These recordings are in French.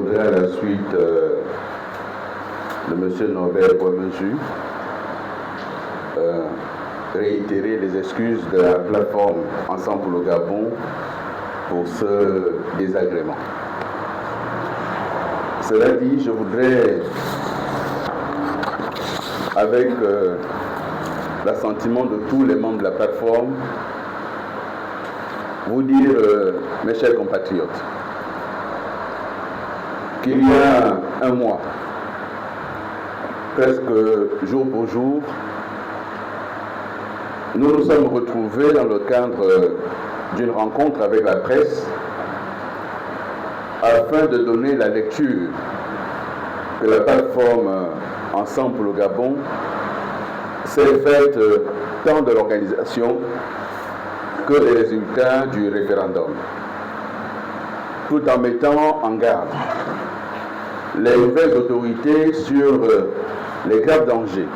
voudrais à la suite de M. Norbert Boismeju réitérer les excuses de la plateforme Ensemble pour le Gabon pour ce désagrément. Cela dit, je voudrais, avec l'assentiment de tous les membres de la plateforme, vous dire, mes chers compatriotes, qu'il y a un mois, presque jour pour jour, nous nous sommes retrouvés dans le cadre d'une rencontre avec la presse afin de donner la lecture que la plateforme Ensemble pour le Gabon s'est faite tant de l'organisation que des résultats du référendum, tout en mettant en garde les nouvelles autorités sur les graves dangers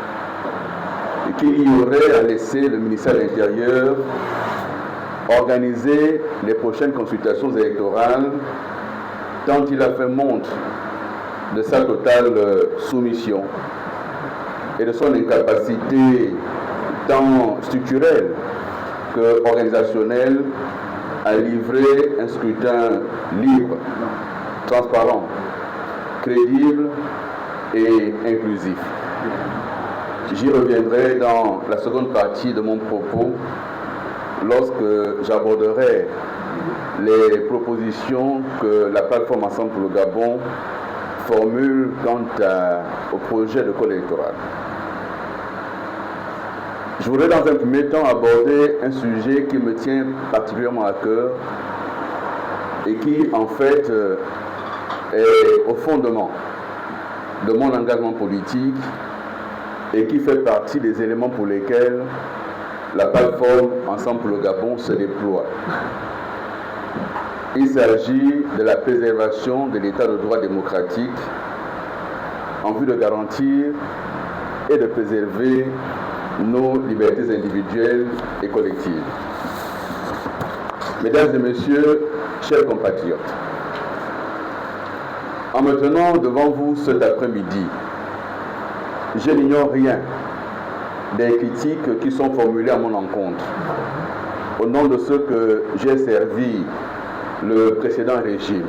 qu'il y aurait à laisser le ministère de l'Intérieur organiser les prochaines consultations électorales, tant il a fait montre de sa totale soumission et de son incapacité tant structurelle que organisationnelle à livrer un scrutin libre, transparent, crédible et inclusif. J'y reviendrai dans la seconde partie de mon propos lorsque j'aborderai les propositions que la plateforme Ensemble pour le Gabon formule quant au projet de code électoral. Je voudrais dans un premier temps aborder un sujet qui me tient particulièrement à cœur et qui en fait est au fondement de mon engagement politique et qui fait partie des éléments pour lesquels la plateforme Ensemble pour le Gabon se déploie. Il s'agit de la préservation de l'état de droit démocratique en vue de garantir et de préserver nos libertés individuelles et collectives. Mesdames et messieurs, chers compatriotes, en me tenant devant vous cet après-midi, je n'ignore rien des critiques qui sont formulées à mon encontre au nom de ce que j'ai servi le précédent régime.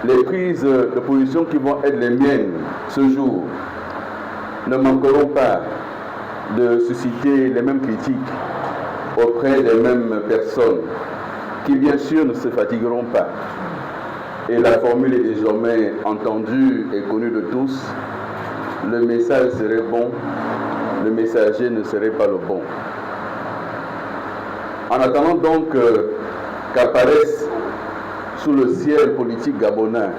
Les prises de position qui vont être les miennes ce jour ne manqueront pas de susciter les mêmes critiques auprès des mêmes personnes qui bien sûr ne se fatigueront pas. Et la formule est désormais entendue et connue de tous. Le message serait bon, le messager ne serait pas le bon. En attendant donc qu'apparaisse sous le ciel politique gabonais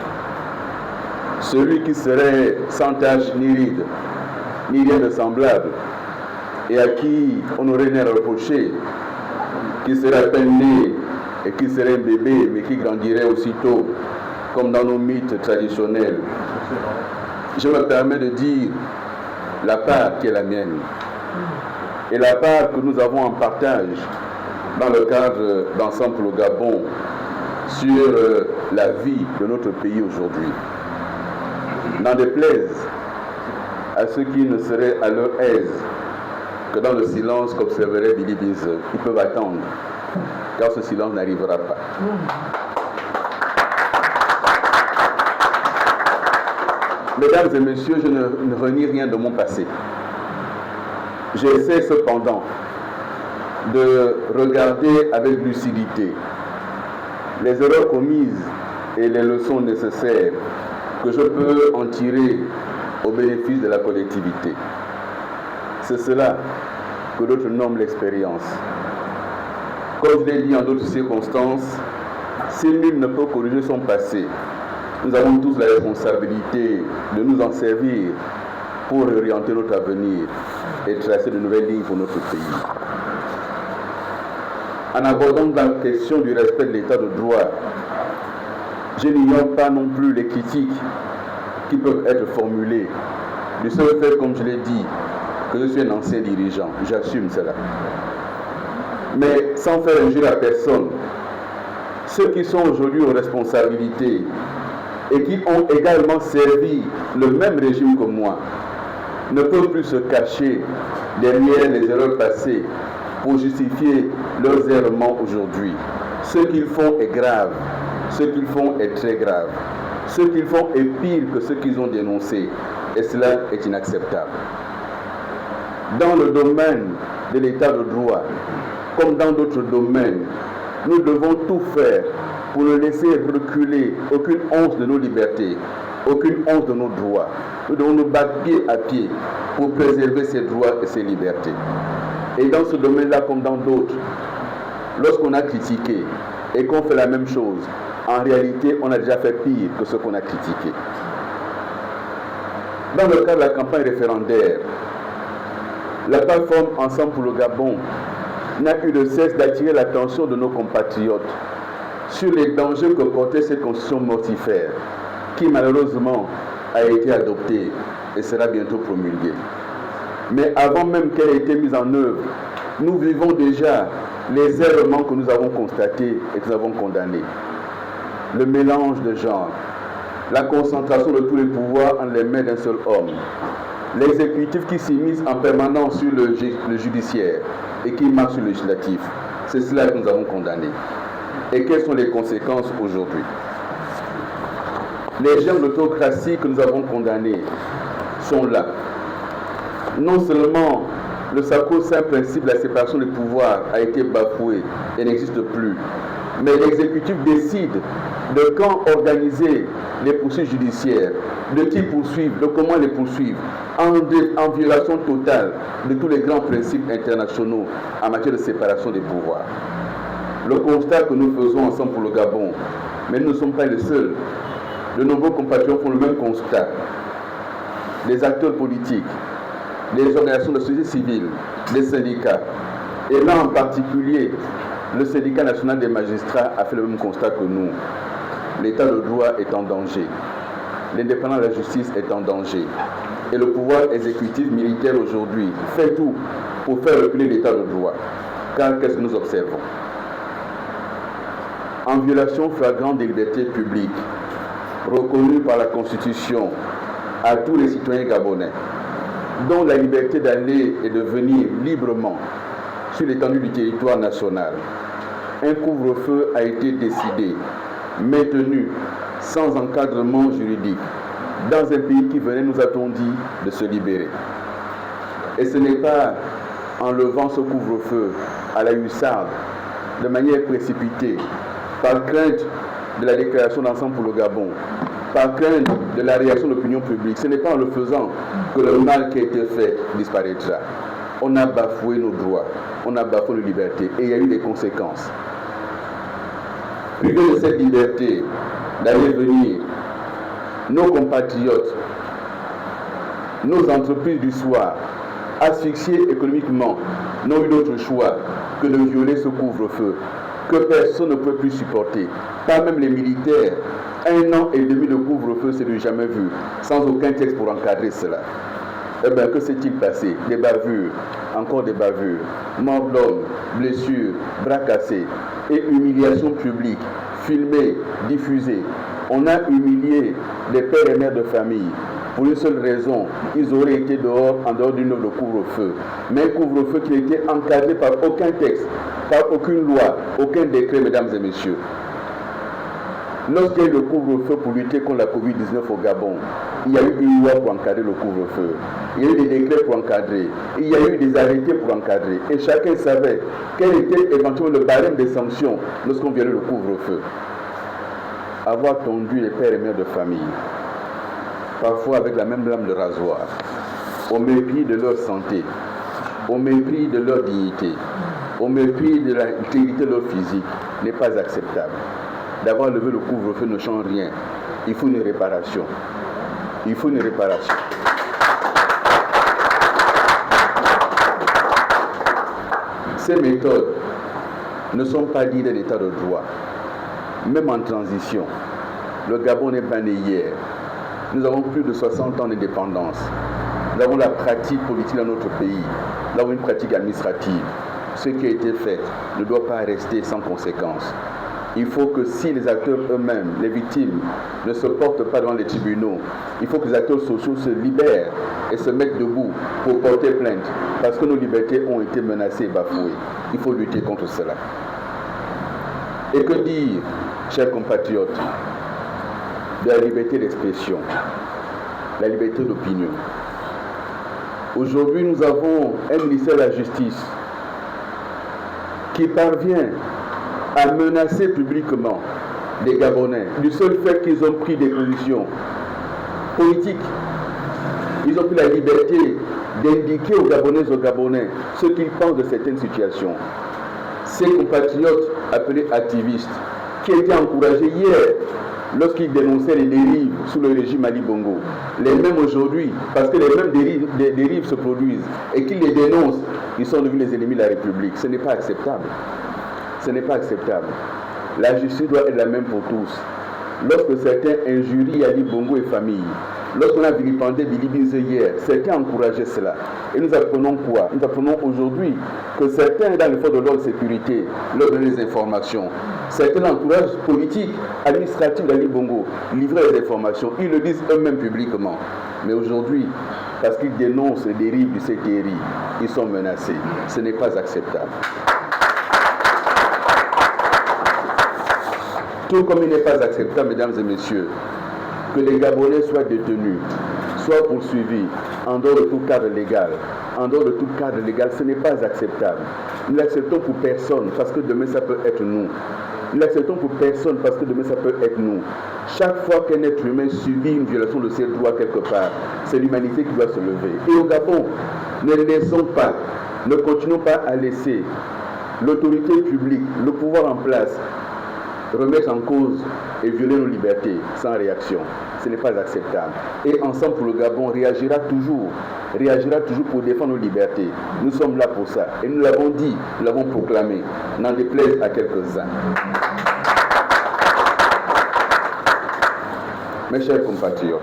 celui qui serait sans tache ni ride, ni rien de semblable, et à qui on n'aurait rien à reprocher, qui serait à peine né et qui serait un bébé, mais qui grandirait aussitôt, comme dans nos mythes traditionnels. Je me permets de dire la part qui est la mienne et la part que nous avons en partage dans le cadre d'Ensemble pour le Gabon sur la vie de notre pays aujourd'hui. N'en déplaise à ceux qui ne seraient à leur aise que dans le silence qu'observerait Billy Biz, ils peuvent attendre, car ce silence n'arrivera pas. Mesdames et messieurs, je ne renie rien de mon passé. J'essaie cependant de regarder avec lucidité les erreurs commises et les leçons nécessaires que je peux en tirer au bénéfice de la collectivité. C'est cela que d'autres nomment l'expérience. Comme je l'ai dit en d'autres circonstances, si nul ne peut corriger son passé, nous avons tous la responsabilité de nous en servir pour orienter notre avenir et tracer de nouvelles lignes pour notre pays. En abordant la question du respect de l'état de droit, je n'ignore pas non plus les critiques qui peuvent être formulées du seul fait, comme je l'ai dit, que je suis un ancien dirigeant. J'assume cela. Mais sans faire injure à personne, ceux qui sont aujourd'hui aux responsabilités et qui ont également servi le même régime que moi ne peuvent plus se cacher derrière les erreurs passées pour justifier leurs errements aujourd'hui. Ce qu'ils font est grave, ce qu'ils font est très grave. Ce qu'ils font est pire que ce qu'ils ont dénoncé, et cela est inacceptable. Dans le domaine de l'état de droit, comme dans d'autres domaines, nous devons tout faire pour ne laisser reculer aucune once de nos libertés, aucune once de nos droits. Nous devons nous battre pied à pied pour préserver ces droits et ces libertés. Et dans ce domaine-là, comme dans d'autres, lorsqu'on a critiqué et qu'on fait la même chose, en réalité, on a déjà fait pire que ce qu'on a critiqué. Dans le cadre de la campagne référendaire, la plateforme Ensemble pour le Gabon n'a eu de cesse d'attirer l'attention de nos compatriotes sur les dangers que portait cette constitution mortifère, qui malheureusement a été adoptée et sera bientôt promulguée. Mais avant même qu'elle ait été mise en œuvre, nous vivons déjà les errements que nous avons constatés et que nous avons condamnés. Le mélange de genres, la concentration de tous les pouvoirs en les mains d'un seul homme, l'exécutif qui s'immisce en permanence sur le judiciaire et qui marche sur le législatif. C'est cela que nous avons condamné. Et quelles sont les conséquences aujourd'hui? Les germes d'autocratie que nous avons condamnés sont là. Non seulement le sacro-saint principe de la séparation des pouvoirs a été bafoué et n'existe plus, mais l'exécutif décide de quand organiser les poursuites judiciaires, de qui poursuivre, de comment les poursuivre, en violation totale de tous les grands principes internationaux en matière de séparation des pouvoirs. Le constat que nous faisons ensemble pour le Gabon, mais nous ne sommes pas les seuls. De nombreux compatriotes font le même constat. Les acteurs politiques, les organisations de société civile, les syndicats, et là en particulier, le syndicat national des magistrats a fait le même constat que nous. L'état de droit est en danger. L'indépendance de la justice est en danger. Et le pouvoir exécutif militaire aujourd'hui fait tout pour faire reculer l'état de droit. Car qu'est-ce que nous observons? En violation flagrante des libertés publiques, reconnues par la Constitution à tous les citoyens gabonais, dont la liberté d'aller et de venir librement sur l'étendue du territoire national, un couvre-feu a été décidé, maintenu, sans encadrement juridique, dans un pays qui venait, nous a-t-on dit, de se libérer. Et ce n'est pas en levant ce couvre-feu à la hussarde, de manière précipitée, par crainte de la déclaration d'ensemble pour le Gabon, par crainte de la réaction de l'opinion publique, ce n'est pas en le faisant que le mal qui a été fait disparaîtra. On a bafoué nos droits, on a bafoué nos libertés, et il y a eu des conséquences. Privés de cette liberté d'aller venir, nos compatriotes, nos entreprises du soir, asphyxiés économiquement, n'ont eu d'autre choix que de violer ce couvre-feu, que personne ne peut plus supporter, pas même les militaires. 1 an et demi de couvre-feu, c'est du jamais vu, sans aucun texte pour encadrer cela. Eh bien, que s'est-il passé? Des bavures, encore des bavures, mort d'homme, blessures, bras cassés et humiliation publique, filmée, diffusée. On a humilié des pères et mères de famille. Pour une seule raison, ils auraient été dehors, en dehors d'une œuvre de couvre-feu. Mais un couvre-feu qui n'était encadré par aucun texte, par aucune loi, aucun décret, mesdames et messieurs. Lorsqu'il y a eu le couvre-feu pour lutter contre la Covid-19 au Gabon, il y a eu une loi pour encadrer le couvre-feu. Il y a eu des décrets pour encadrer. Il y a eu des arrêtés pour encadrer. Et chacun savait quel était éventuellement le barème des sanctions lorsqu'on violait le couvre-feu. Avoir tondu les pères et mères de famille, parfois avec la même lame de rasoir, au mépris de leur santé, au mépris de leur dignité, au mépris de l'intégrité de leur physique, n'est pas acceptable. D'avoir levé le couvre-feu ne change rien. Il faut une réparation. Il faut une réparation. Ces méthodes ne sont pas dignes d'un état de droit. Même en transition, le Gabon n'est pas né hier. Nous avons plus de 60 ans d'indépendance. Nous avons la pratique politique dans notre pays. Nous avons une pratique administrative. Ce qui a été fait ne doit pas rester sans conséquence. il faut que si les acteurs eux-mêmes, les victimes, ne se portent pas devant les tribunaux, il faut que les acteurs sociaux se libèrent et se mettent debout pour porter plainte, parce que nos libertés ont été menacées et bafouées. Il faut lutter contre cela. Et que dire, chers compatriotes, de la liberté d'expression, la liberté d'opinion? Aujourd'hui, nous avons un ministère de la Justice qui parvient à menacer publiquement les Gabonais du seul fait qu'ils ont pris des positions politiques. Ils ont pris la liberté d'indiquer aux Gabonaises et aux Gabonais ce qu'ils pensent de certaines situations. Ces compatriotes appelés activistes, qui étaient encouragés hier lorsqu'ils dénonçaient les dérives sous le régime Ali Bongo, les mêmes aujourd'hui, parce que les mêmes dérives se produisent et qu'ils les dénoncent, ils sont devenus les ennemis de la République. Ce n'est pas acceptable. Ce n'est pas acceptable. La justice doit être la même pour tous. Lorsque certains injurient Ali Bongo et famille, lorsqu'on a vilipendé Billy Binze hier, certains encourageaient cela. Et nous apprenons quoi? Nous apprenons aujourd'hui que certains dans les forces de l'ordre de sécurité leur donnent des informations. Certains entourages politiques, administratifs d'Ali Bongo livraient des informations. Ils le disent eux-mêmes publiquement. Mais aujourd'hui, parce qu'ils dénoncent les dérives du CTRI, ils sont menacés. Ce n'est pas acceptable. Tout comme il n'est pas acceptable, mesdames et messieurs, que les Gabonais soient détenus, soient poursuivis en dehors de tout cadre légal. En dehors de tout cadre légal, ce n'est pas acceptable. Nous l'acceptons pour personne, parce que demain ça peut être nous. Nous l'acceptons pour personne, parce que demain ça peut être nous. Chaque fois qu'un être humain subit une violation de ses droits quelque part, c'est l'humanité qui doit se lever. Et au Gabon, ne laissons pas, ne continuons pas à laisser l'autorité publique, le pouvoir en place, remettre en cause et violer nos libertés sans réaction. Ce n'est pas acceptable. Et Ensemble pour le Gabon réagira toujours pour défendre nos libertés. Nous sommes là pour ça. Et nous l'avons dit, nous l'avons proclamé, n'en déplaise à quelques-uns. Mes chers compatriotes,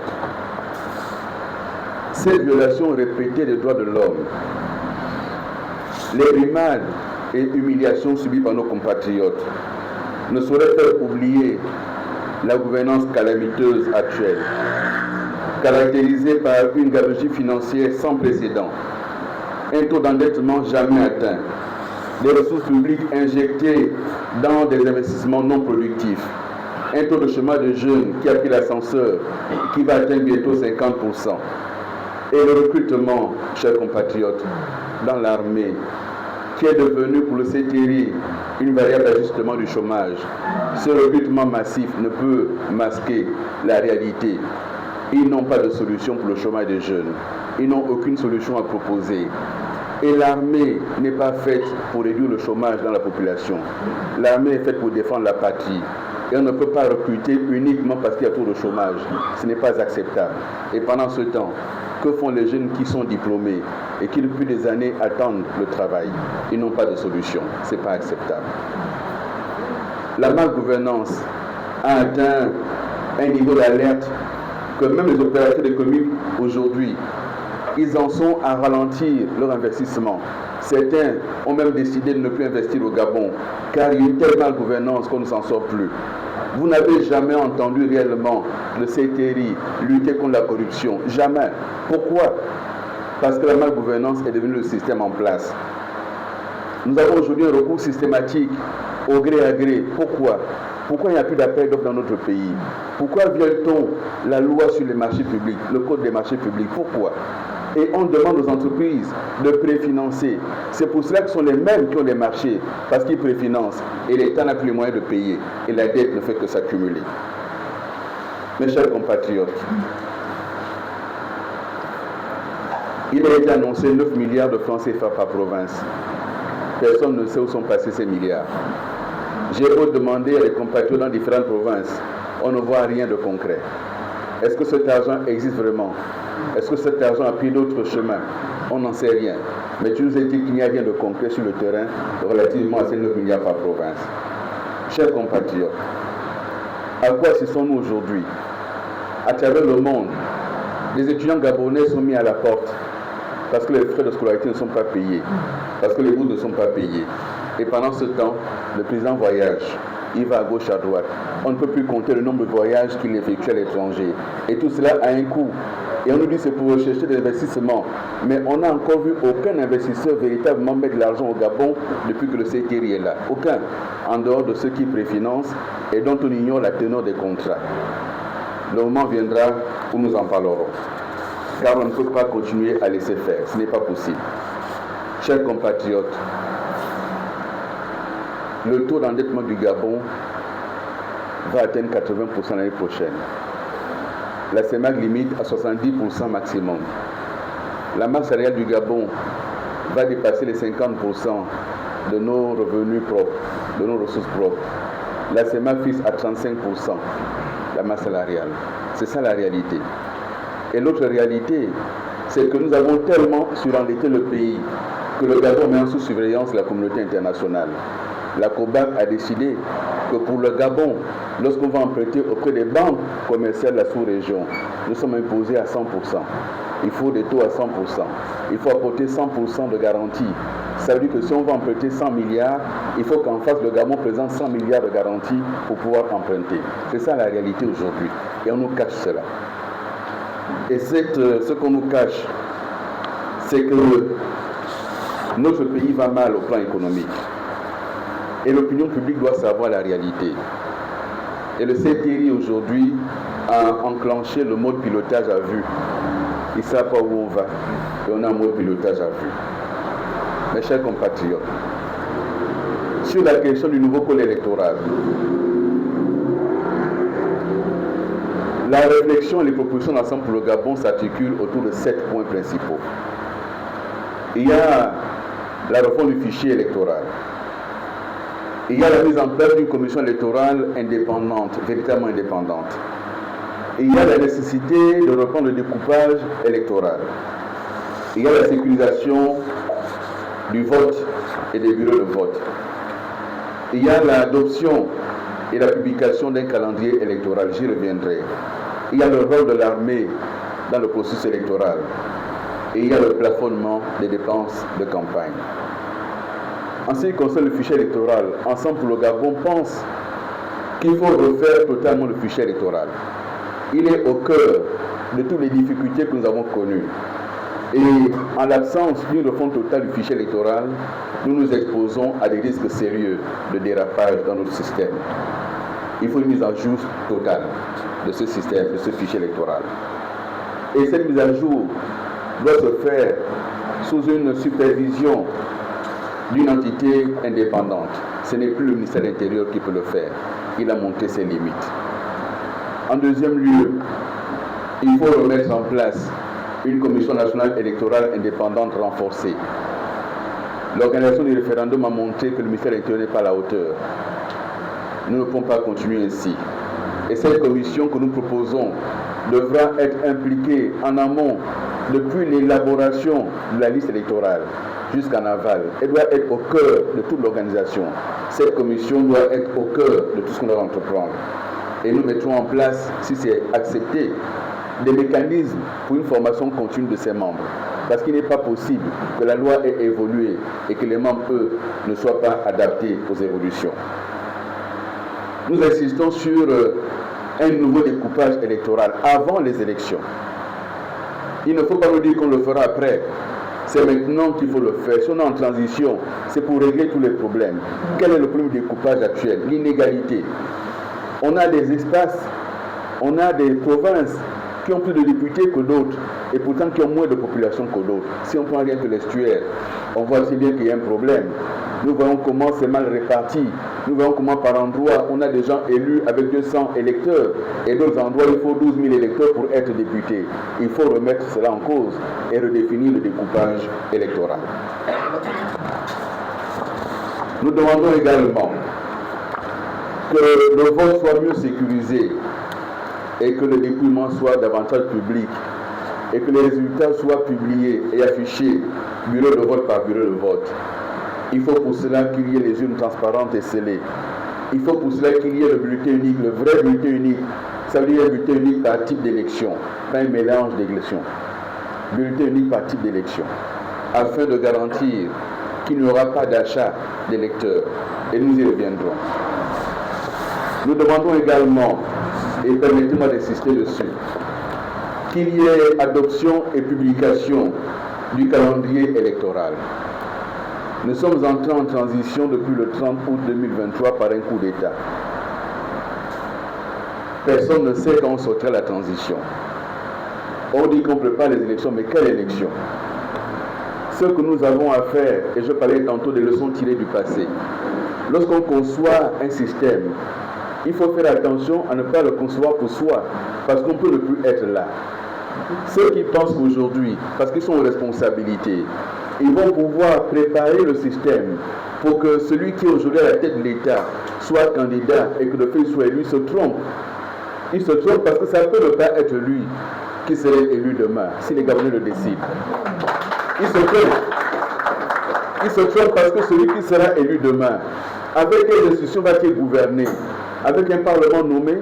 ces violations répétées des droits de l'homme, les brimades et humiliations subies par nos compatriotes, ne saurait faire oublier la gouvernance calamiteuse actuelle, caractérisée par une gabegie financière sans précédent, un taux d'endettement jamais atteint, des ressources publiques injectées dans des investissements non productifs, un taux de chômage de jeunes qui a pris l'ascenseur et qui va atteindre bientôt 50%, et le recrutement, chers compatriotes, dans l'armée, qui est devenu pour le CTRI une variable d'ajustement du chômage. Ce recrutement massif ne peut masquer la réalité. Ils n'ont pas de solution pour le chômage des jeunes. Ils n'ont aucune solution à proposer. Et l'armée n'est pas faite pour réduire le chômage dans la population. L'armée est faite pour défendre la patrie. Et on ne peut pas recruter uniquement parce qu'il y a trop de chômage. Ce n'est pas acceptable. Et pendant ce temps, que font les jeunes qui sont diplômés et qui depuis des années attendent le travail? Ils n'ont pas de solution. Ce n'est pas acceptable. La malgouvernance a atteint un niveau d'alerte que même les opérateurs économiques aujourd'hui, ils en sont à ralentir leur investissement. Certains ont même décidé de ne plus investir au Gabon, car il y a une telle malgouvernance qu'on ne s'en sort plus. Vous n'avez jamais entendu réellement le CTRI lutter contre la corruption. Jamais. Pourquoi? Parce que la malgouvernance est devenue le système en place. Nous avons aujourd'hui un recours systématique au gré à gré. Pourquoi? Pourquoi il n'y a plus d'appel d'offres dans notre pays? Pourquoi viole-t-on la loi sur les marchés publics, le code des marchés publics? Pourquoi? Et on demande aux entreprises de préfinancer. C'est pour cela que ce sont les mêmes qui ont des marchés, parce qu'ils préfinancent. Et l'État n'a plus les moyens de payer. Et la dette ne fait que s'accumuler. Mes chers compatriotes, il a été annoncé 9 milliards de francs CFA par province. Personne ne sait où sont passés ces milliards. J'ai beau demander à les compatriotes dans différentes provinces, on ne voit rien de concret. Est-ce que cet argent existe vraiment? Est-ce que cet argent a pris d'autres chemins? On n'en sait rien. Mais tu nous as dit qu'il n'y a rien de concret sur le terrain relativement à ces 9 milliards par province. Chers compatriotes, à quoi assistons-nous aujourd'hui? À travers le monde, les étudiants gabonais sont mis à la porte parce que les frais de scolarité ne sont pas payés, parce que les bourses ne sont pas payées. Et pendant ce temps, le président voyage. il va à gauche, à droite. On ne peut plus compter le nombre de voyages qu'il effectue à l'étranger. Et tout cela a un coût. Et on nous dit que c'est pour rechercher des investissements. Mais on n'a encore vu aucun investisseur véritablement mettre de l'argent au Gabon depuis que le CTRI est là. Aucun. En dehors de ceux qui préfinancent et dont on ignore la teneur des contrats. Le moment viendra où nous en parlerons. Car on ne peut pas continuer à laisser faire. Ce n'est pas possible. Chers compatriotes, le taux d'endettement du Gabon va atteindre 80% l'année prochaine. La CEMAC limite à 70% maximum. La masse salariale du Gabon va dépasser les 50% de nos revenus propres, de nos ressources propres. La CEMAC fixe à 35% la masse salariale. C'est ça la réalité. Et l'autre réalité, c'est que nous avons tellement surendetté le pays que le Gabon met en sous surveillance de la communauté internationale. La COBAC a décidé que pour le Gabon, lorsqu'on va emprunter auprès des banques commerciales de la sous-région, nous sommes imposés à 100%. Il faut des taux à 100%. Il faut apporter 100% de garantie. Ça veut dire que si on va emprunter 100 milliards, il faut qu'en face le Gabon présente 100 milliards de garantie pour pouvoir emprunter. C'est ça la réalité aujourd'hui. Et on nous cache cela. Et ce qu'on nous cache, c'est que notre pays va mal au plan économique. Et l'opinion publique doit savoir la réalité. Et le CTRI aujourd'hui a enclenché le mode pilotage à vue. Ils ne savent pas où on va. Et on a un mode pilotage à vue. Mes chers compatriotes, sur la question du nouveau code électoral, la réflexion et les propositions d'ensemble pour le Gabon s'articulent autour de 7 points principaux. Il y a la réforme du fichier électoral. Il y a la mise en place d'une commission électorale indépendante, véritablement indépendante. Il y a la nécessité de reprendre le découpage électoral. Il y a la sécurisation du vote et des bureaux de vote. Il y a l'adoption et la publication d'un calendrier électoral, j'y reviendrai. Il y a le rôle de l'armée dans le processus électoral. Et il y a le plafonnement des dépenses de campagne. En ce qui concerne le fichier électoral, Ensemble pour le Gabon pense qu'il faut refaire totalement le fichier électoral. Il est au cœur de toutes les difficultés que nous avons connues. Et en l'absence d'une refonte totale du fichier électoral, nous nous exposons à des risques sérieux de dérapage dans notre système. Il faut une mise à jour totale de ce système, de ce fichier électoral. Et cette mise à jour doit se faire sous une supervision d'une entité indépendante. Ce n'est plus le ministère de l'Intérieur qui peut le faire. Il a montré ses limites. En deuxième lieu, il faut remettre en place une commission nationale électorale indépendante renforcée. L'organisation du référendum a montré que le ministère de l'Intérieur n'est pas à la hauteur. Nous ne pouvons pas continuer ainsi. Et cette commission que nous proposons devra être impliquée en amont depuis l'élaboration de la liste électorale jusqu'en aval. Elle doit être au cœur de toute l'organisation. Cette commission doit être au cœur de tout ce qu'on doit entreprendre. Et nous mettrons en place, si c'est accepté, des mécanismes pour une formation continue de ses membres. Parce qu'il n'est pas possible que la loi ait évolué et que les membres, eux, ne soient pas adaptés aux évolutions. Nous insistons sur un nouveau découpage électoral avant les élections. Il ne faut pas nous dire qu'on le fera après. C'est maintenant qu'il faut le faire. Si on est en transition, c'est pour régler tous les problèmes. Quel est le problème du découpage actuel? L'inégalité. On a des espaces, on a des provinces qui ont plus de députés que d'autres, et pourtant qui ont moins de population que d'autres. Si on prend rien que l'estuaire, on voit assez bien qu'il y a un problème. Nous voyons comment c'est mal réparti. Nous voyons comment par endroit, on a des gens élus avec 200 électeurs, et d'autres endroits, il faut 12 000 électeurs pour être député. Il faut remettre cela en cause et redéfinir le découpage électoral. Nous demandons également que le vote soit mieux sécurisé et que le dépouillement soit davantage public et que les résultats soient publiés et affichés bureau de vote par bureau de vote. Il faut pour cela qu'il y ait les urnes transparentes et scellées. Il faut pour cela qu'il y ait le bulletin unique, le vrai bulletin unique. Ça veut dire un bulletin unique par type d'élection, pas un mélange d'élections. Bulletin unique par type d'élection, afin de garantir qu'il n'y aura pas d'achat d'électeurs. Et nous y reviendrons. Nous demandons également, et permettez-moi d'insister dessus, qu'il y ait adoption et publication du calendrier électoral. Nous sommes entrés en transition depuis le 30 août 2023 par un coup d'État. Personne ne sait quand on sortira la transition. On dit qu'on prépare les élections, mais quelle élection? Ce que nous avons à faire, et je parlais tantôt des leçons tirées du passé, lorsqu'on conçoit un système, il faut faire attention à ne pas le concevoir pour soi, parce qu'on peut ne plus être là. Ceux qui pensent qu'aujourd'hui, parce qu'ils sont en responsabilité, ils vont pouvoir préparer le système pour que celui qui est aujourd'hui à la tête de l'État soit candidat et que le fait soit élu, se trompe. Il se trompe parce que ça peut ne pas être lui qui serait élu demain, si les Gabonais le décident. Il se trompe. Il se trompe parce que celui qui sera élu demain, avec quelle institution va-t-il gouverner? Avec un parlement nommé,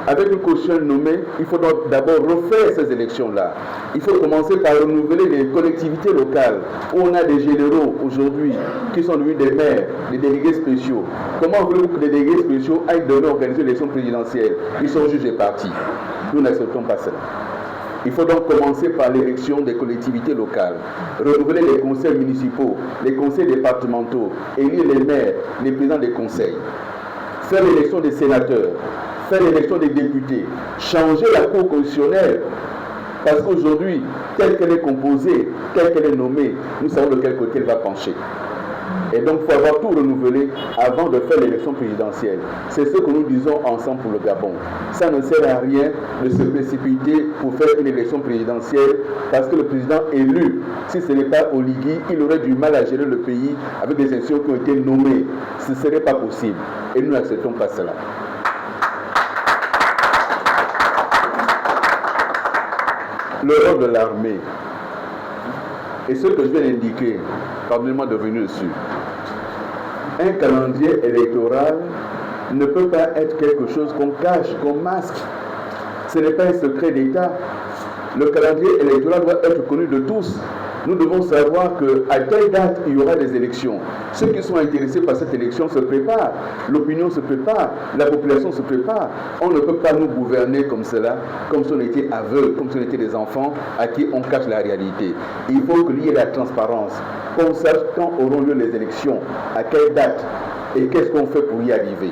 avec une caution nommée, il faut donc d'abord refaire ces élections-là. Il faut commencer par renouveler les collectivités locales, où on a des généraux aujourd'hui qui sont devenus des maires, des délégués spéciaux. Comment voulez-vous que les délégués spéciaux aillent demain organiser l'élection présidentielle? Ils sont juges et partis. Nous n'acceptons pas cela. Il faut donc commencer par l'élection des collectivités locales, renouveler les conseils municipaux, les conseils départementaux, élire les maires, les présidents des conseils, faire l'élection des sénateurs, faire l'élection des députés, changer la Cour constitutionnelle, parce qu'aujourd'hui, telle qu'elle est composée, telle qu'elle est nommée, nous savons de quel côté elle va pencher. Et donc, il faut avoir tout renouvelé avant de faire l'élection présidentielle. C'est ce que nous disons ensemble pour le Gabon. Ça ne sert à rien de se précipiter pour faire une élection présidentielle parce que le président élu, si ce n'est pas Oligui, il aurait du mal à gérer le pays avec des institutions qui ont été nommées. Ce ne serait pas possible. Et nous n'acceptons pas cela. Le rôle de l'armée. Et ce que je viens d'indiquer, pardonnez-moi de venir dessus. Un calendrier électoral ne peut pas être quelque chose qu'on cache, qu'on masque. Ce n'est pas un secret d'État. Le calendrier électoral doit être connu de tous. Nous devons savoir qu'à telle date, il y aura des élections. Ceux qui sont intéressés par cette élection se préparent. L'opinion se prépare. La population se prépare. On ne peut pas nous gouverner comme cela, comme si on était aveugles, comme si on était des enfants à qui on cache la réalité. Il faut qu'il y ait la transparence, qu'on sache quand auront lieu les élections, à quelle date et qu'est-ce qu'on fait pour y arriver.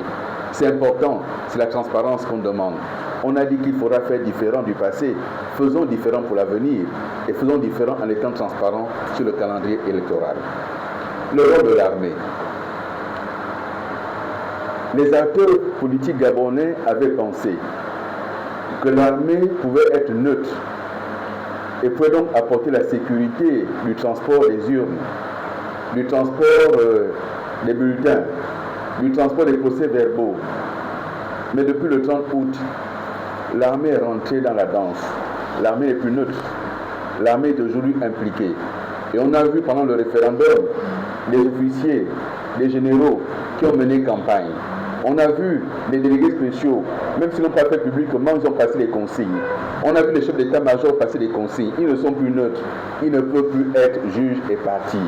C'est important, c'est la transparence qu'on demande. On a dit qu'il faudra faire différent du passé. Faisons différent pour l'avenir et faisons différent en étant transparents sur le calendrier électoral. Le rôle de l'armée. Les acteurs politiques gabonais avaient pensé que l'armée pouvait être neutre et pouvait donc apporter la sécurité du transport des urnes, du transport des bulletins, du transport des procès-verbaux. Mais depuis le 30 août, l'armée est rentrée dans la danse. L'armée n'est plus neutre. L'armée est aujourd'hui impliquée. Et on a vu pendant le référendum les officiers, les généraux qui ont mené campagne. On a vu les délégués spéciaux, même s'ils n'ont pas fait publiquement, ils ont passé les consignes. On a vu les chefs d'état-major passer les consignes. Ils ne sont plus neutres. Ils ne peuvent plus être juges et partis.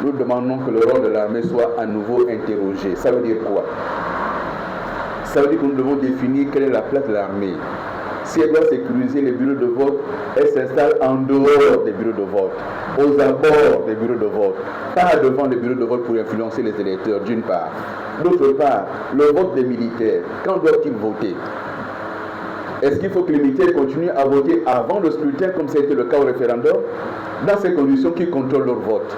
Nous demandons que le rôle de l'armée soit à nouveau interrogé. Ça veut dire quoi? Ça veut dire que nous devons définir quelle est la place de l'armée. Si elle doit sécuriser les bureaux de vote, elle s'installe en dehors des bureaux de vote, aux abords des bureaux de vote, pas devant les bureaux de vote pour influencer les électeurs, d'une part. D'autre part, le vote des militaires, quand doivent-ils voter? Est-ce qu'il faut que les militaires continuent à voter avant le scrutin, comme ça a été le cas au référendum? Dans ces conditions, qui contrôlent leur vote?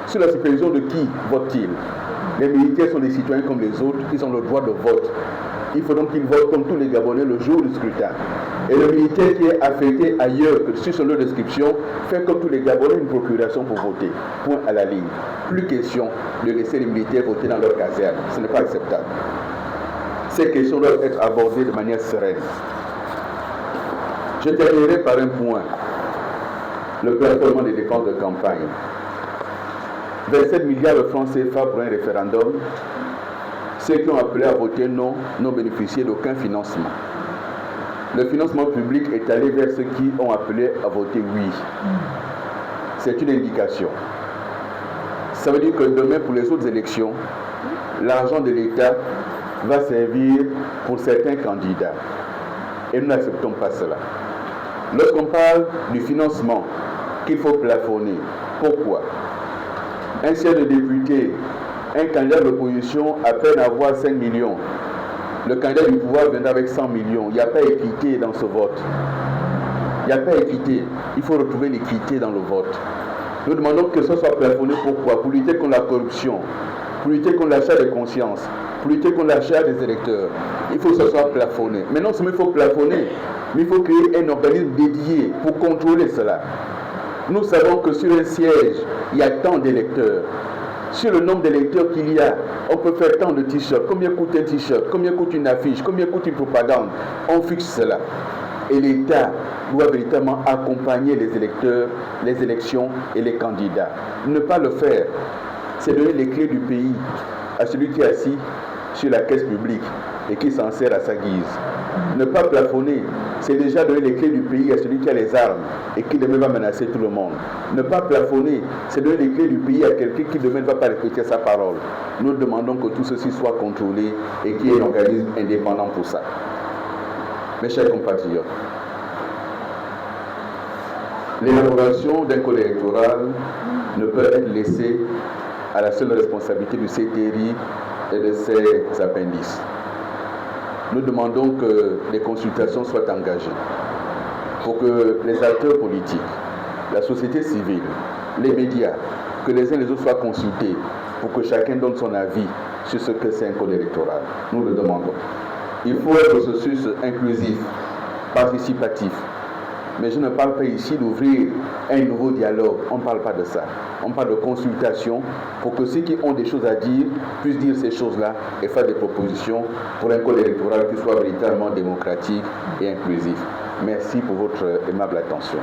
Sous la supervision de qui votent-ils? Les militaires sont des citoyens comme les autres, ils ont le droit de vote. Il faut donc qu'ils votent comme tous les Gabonais le jour du scrutin. Et le militaire qui est affecté ailleurs que sur son lieu d'inscription fait comme tous les Gabonais une procuration pour voter. Point à la ligne. Plus question de laisser les militaires voter dans leur caserne. Ce n'est pas acceptable. Ces questions doivent être abordées de manière sereine. Je terminerai par un point. Le plafonnement des dépenses de campagne. 27 milliards de francs CFA pour un référendum. Ceux qui ont appelé à voter non n'ont bénéficié d'aucun financement. Le financement public est allé vers ceux qui ont appelé à voter oui. C'est une indication. Ça veut dire que demain, pour les autres élections, l'argent de l'État va servir pour certains candidats. Et nous n'acceptons pas cela. Lorsqu'on parle du financement qu'il faut plafonner, pourquoi? Un siège de député, un candidat de l'opposition a peine à avoir 5 millions. Le candidat du pouvoir vient avec 100 millions. Il n'y a pas équité dans ce vote. Il n'y a pas équité. Il faut retrouver l'équité dans le vote. Nous demandons que ce soit plafonné. Pourquoi? Pour lutter contre la corruption, pour lutter contre l'achat des consciences, pour lutter contre l'achat des électeurs. Il faut que ce soit plafonné. Mais non seulement il faut plafonner, mais il faut créer un organisme dédié pour contrôler cela. Nous savons que sur un siège, il y a tant d'électeurs. Sur le nombre d'électeurs qu'il y a, on peut faire tant de t-shirts. Combien coûte un t-shirt? Combien coûte une affiche? Combien coûte une propagande? On fixe cela. Et l'État doit véritablement accompagner les électeurs, les élections et les candidats. Ne pas le faire, c'est donner les clés du pays à celui qui est assis sur la caisse publique et qui s'en sert à sa guise. Ne pas plafonner, c'est déjà donner les clés du pays à celui qui a les armes et qui demain va menacer tout le monde. Ne pas plafonner, c'est donner les clés du pays à quelqu'un qui demain ne va pas respecter sa parole. Nous demandons que tout ceci soit contrôlé et qu'il y ait un organisme indépendant pour ça. Mes chers compatriotes, l'élaboration d'un code électoral ne peut être laissée à la seule responsabilité du CTRI et de ses appendices. Nous demandons que les consultations soient engagées pour que les acteurs politiques, la société civile, les médias, que les uns et les autres soient consultés pour que chacun donne son avis sur ce que c'est un code électoral. Nous le demandons. Il faut un processus inclusif, participatif. Mais je ne parle pas ici d'ouvrir un nouveau dialogue. On ne parle pas de ça. On parle de consultation pour que ceux qui ont des choses à dire puissent dire ces choses-là et faire des propositions pour un code électoral qui soit véritablement démocratique et inclusif. Merci pour votre aimable attention.